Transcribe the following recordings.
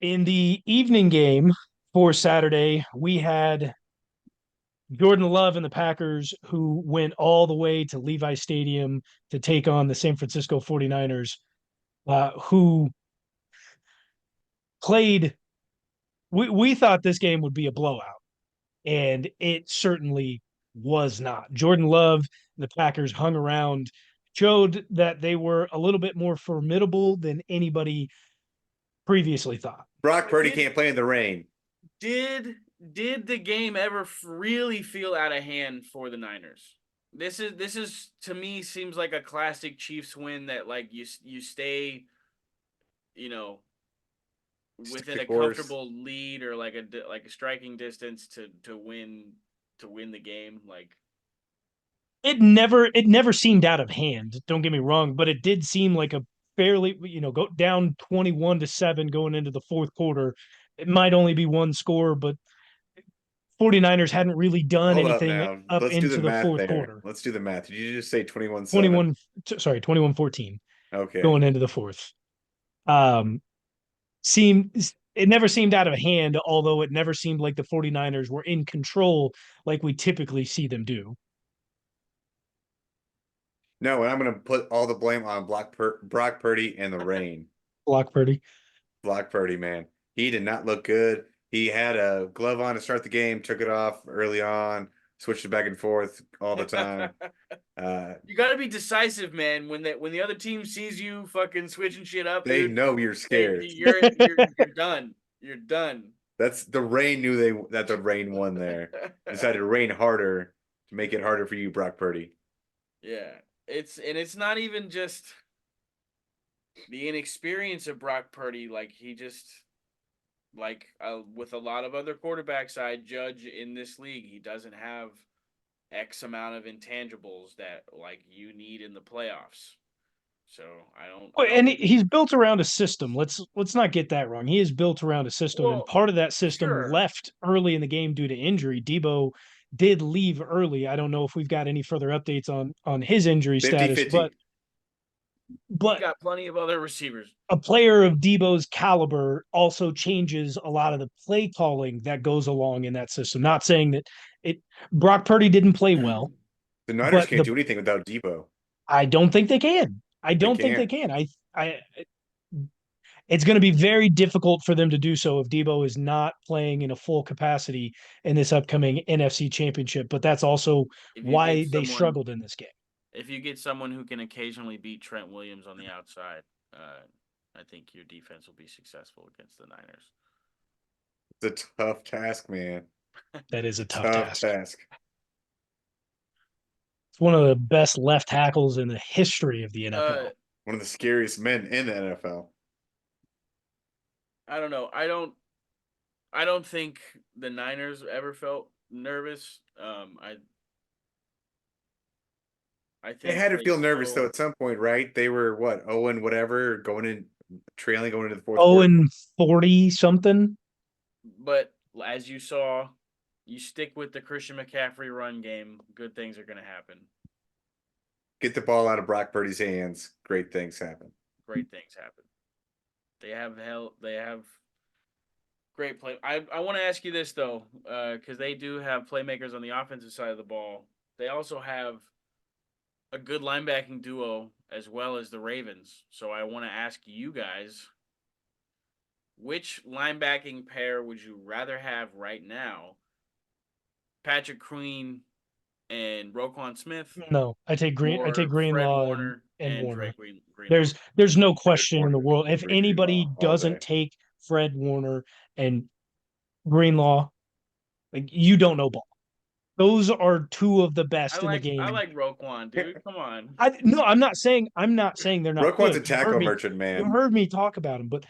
In the evening game for Saturday, we had Jordan Love and the Packers, who went all the way to Levi Stadium to take on the San Francisco 49ers, who played. We thought this game would be a blowout, and it certainly was not. Jordan Love and the Packers hung around, showed that they were a little bit more formidable than anybody previously thought. Brock But Purdy did can't play in the rain. did did the game ever really feel out of hand for the Niners? This is to me seems like a classic Chiefs win that like you stay, you know, Stick within the a course. comfortable lead or like a striking distance to win the game. Like It never seemed out of hand. Don't get me wrong, but it did seem like a fairly, go down 21-7 going into the fourth quarter. It might only be one score, but 49ers hadn't really done Hold up anything now. up Let's do the into the math fourth there. quarter. Let's do the math. Did you just say 21-7? 21 sorry, 21-14 Okay. going into the fourth. Um seemed it never seemed out of hand, although it never seemed like the 49ers were in control like we typically see them do. No, and I'm going to put all the blame on Brock Purdy and the rain. Block Purdy. Brock Purdy, man. He did not look good. He had a glove on to start the game, took it off early on, switched it back and forth all the time. you got to be decisive, man. When the other team sees you fucking switching shit up, They dude, know you're scared. you're done. You're done. That's the rain knew that the rain won there. Decided to rain harder to make it harder for you, Brock Purdy. Yeah, it's not even just the inexperience of Brock Purdy. Like he just with a lot of other quarterbacks I judge in this league, he doesn't have X amount of intangibles that like you need in the playoffs. So I Well, don't and think. he's built around a system. Let's not get that wrong. He is built around a system, and Well, part of that system sure. left early in the game due to injury. Debo did leave early. I don't know if we've got any further updates on his injury status, but 50-50. He but got plenty of other receivers. a player of Debo's caliber also changes a lot of the play calling that goes along in that system. Not saying that it Brock Purdy didn't play well, The Niners but can't do anything without Debo. I don't think they can. I They don't think they can't. can. I it's going to be very difficult for them to do so if Debo is not playing in a full capacity in this upcoming NFC Championship. But that's also If you get why they someone, struggled in this game. if you get someone who can occasionally beat Trent Williams on the outside, I think your defense will be successful against the Niners. It's a tough task, man. That is a tough Tough task. task. It's one of the best left tackles in the history of the Uh, NFL. One of the scariest men in the NFL. I don't know. I don't think the Niners ever felt nervous. I They think had to they feel nervous though still. at some point, right? They were what, Owen, whatever, going in, trailing going into the fourth Oh, quarter. and 40 something. But as you saw, you stick with the Christian McCaffrey run game, good things are going to happen. Get the ball out of Brock Purdy's hands. Great things happen. Great things happen. They have great play. I want to ask you this though, because they do have playmakers on the offensive side of the ball. They also have a good linebacking duo as well as the Ravens. So I want to ask you guys, which linebacking pair would you rather have right now? Patrick Queen and Roquan Smith, No, I take or Fred Greenlaw and Warner and and Warner. Drake Greenlaw? There's no Fred question in the Warner world. If over anybody Greenlaw all doesn't day. take Fred Warner and Greenlaw, like you don't know ball. Those are two of the I best in the like I game. like Roquan, dude. Come on. I no, I'm not saying they're not Roquan's a good. You heard tackle me merchant, you man. heard me talk about them, but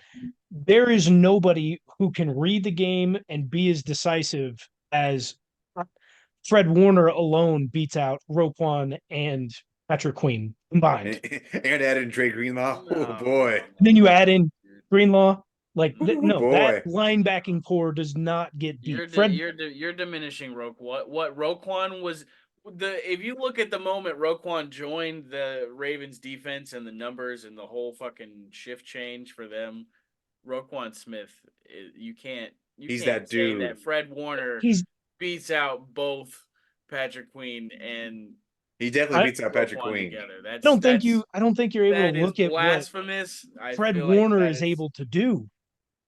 there is nobody who can read the game and be as decisive as Fred Warner alone beats out Roquan and Patrick Queen combined. And add in Drake Greenlaw. Oh No, boy. no, And then no, you no, add in dude. Greenlaw. Like Oh no, that boy. linebacking core does not get beat. Fred, You're diminishing what Roquan was. If you look at the moment Roquan joined the Ravens defense and the numbers and the whole fucking shift change for them, Roquan Smith, you can't He's that say dude. that Fred Warner He's beats out both Patrick Queen and He definitely I beats out Patrick Roquan Queen. together. I don't think you're able That to is look at what blasphemous. I Fred feel like Warner that is is. able to do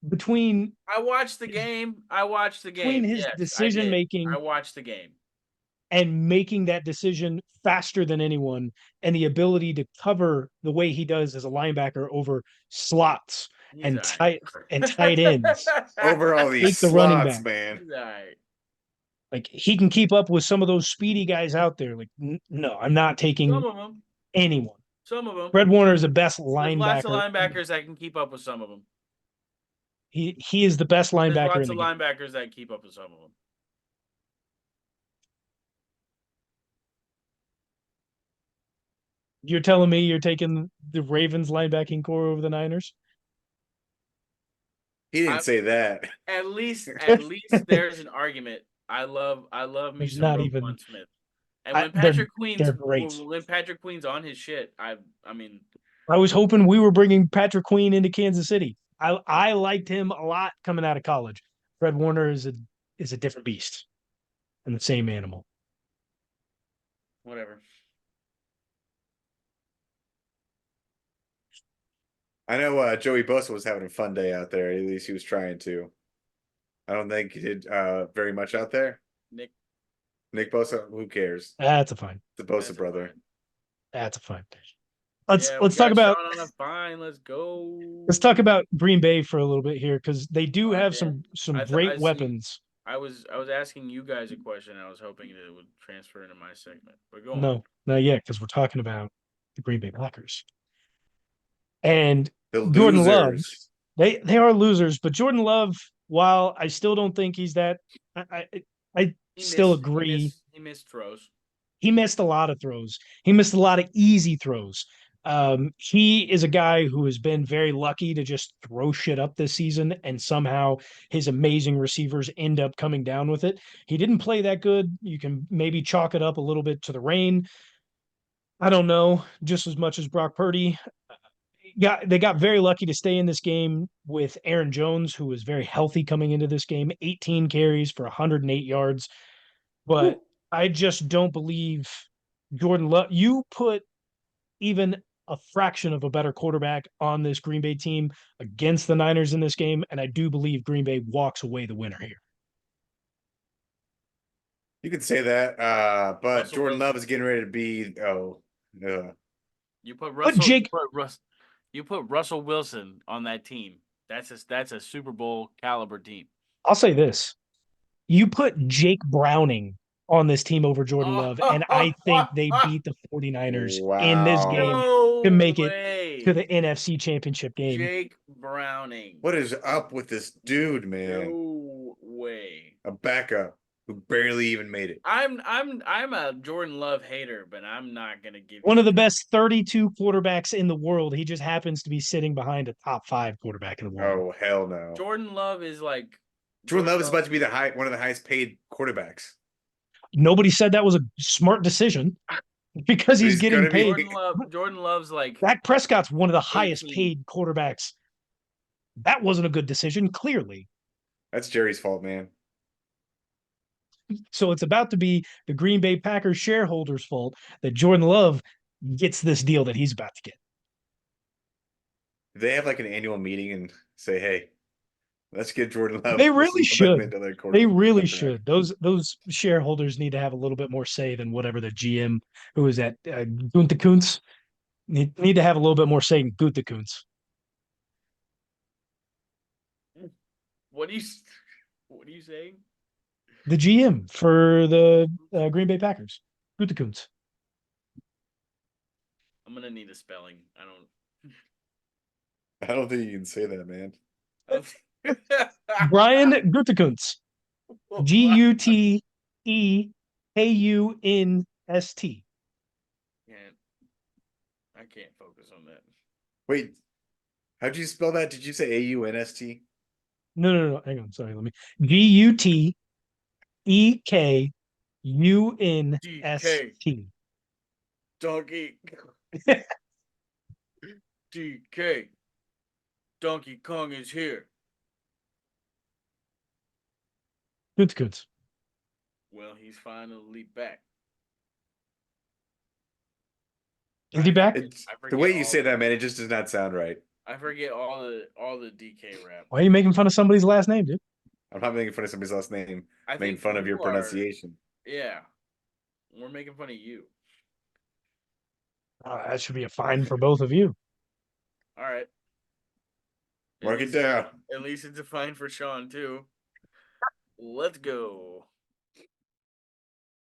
between I watched the his, game. I watched the between game. his Yes, I decision did. making I watched the game. and making that decision faster than anyone, and the ability to cover the way he does as a linebacker over slots He's and all right. tight ends, Over all these take the running slots, back. man. He's all right. Like he can keep up with some of those speedy guys out there. Like, no, I'm not Some taking of them. anyone. Some of them. Fred Warner is the best There's lots of linebacker. linebackers that can keep up with some of them. He is the best There's linebacker lots in of the game. linebackers that keep up with some of them. You're telling me you're taking the Ravens linebacking core over the Niners? He didn't I, say that. at least there's an argument. I love me There's some not even. Roquan Smith. And when They're great. Patrick Queen's on his shit, I mean, I was hoping we were bringing Patrick Queen into Kansas City. I liked him a lot coming out of college. Fred Warner is a different beast and the same animal. whatever. I know Joey Bosa was having a fun day out there. At least he was trying to. I don't think he did very much out there. Nick Bosa, who cares? That's a fine. The Bosa brother. That's a fine. Let's Talk about Sean on a fine. Let's go. let's talk about Green Bay for a little bit here because they do have Yeah. some I great see. weapons. I was asking you guys a question. I was hoping it would transfer into my segment, but go on. No, not yet because we're talking about the Green Bay Packers and The Jordan Love. losers. They are losers, but Jordan Love, while I still don't think he's that, I still agree. He missed throws. He missed a lot of throws. He missed a lot of easy throws. He is a guy who has been very lucky to just throw shit up this season, and somehow his amazing receivers end up coming down with it. He didn't play that good. You can maybe chalk it up a little bit to the rain. I don't know, just as much as Brock Purdy. They got very lucky to stay in this game with Aaron Jones, who was very healthy coming into this game, 18 carries for 108 yards. But Woo. I just don't believe Jordan Love. You put even a fraction of a better quarterback on this Green Bay team against the Niners in this game, and I do believe Green Bay walks away the winner here. You could say that, but Russell Jordan Love Wilson. is getting ready to be. You put But Russell. Jake, You put Russell Wilson on that team. That's a Super Bowl caliber team. I'll say this: you put Jake Browning on this team over Jordan Love, and I think they beat the 49ers in this game to No make it way. to the NFC Championship game. Jake Browning. What is up with this dude, man? No way. A backup who barely even made it. I'm a Jordan Love hater, but I'm not gonna give One you of the best 32 quarterbacks in the world. He just happens to be sitting behind a top 5 quarterback in the world. Oh hell no! Jordan Love is like Jordan Love is about to be one of the highest paid quarterbacks. Nobody said that was a smart decision because he's getting gonna be- paid. Jordan Love's like Dak Prescott's one of the highest 18. paid quarterbacks. That wasn't a good decision, clearly. That's Jerry's fault, man. So it's about to be the Green Bay Packers shareholders' fault that Jordan Love gets this deal that he's about to get. They have like an annual meeting and say, "Hey, let's get Jordan Love." They really should. They really quarterback. should. Those shareholders need to have a little bit more say than whatever the GM who is at Gunther Kuntz need to have a little bit more say in Gunther Kuntz. what are you saying? The GM for the Green Bay Packers, Gunther Kuntz. I'm gonna need a spelling. I don't think you can say that, man. Brian Gutekunst. Gutekunst. I can't focus on that. Wait, how'd you spell that? Did you say AUNST? No. Hang on. Sorry. Let me. GUTEKUNST. Donkey. DK. Donkey Kong is here. Good. Well, he's finally back. Is he back? It's, I the forget way you all say the- that, man, it just does not sound right. I forget all the DK rap. Why are you making fun of somebody's last name, dude? I'm not making fun of somebody's last name. I Making think fun of you your are- pronunciation. Yeah, we're making fun of you. That should be a fine for both of you. All right. Mark it down. At least it's a fine for Sean too. Let's go.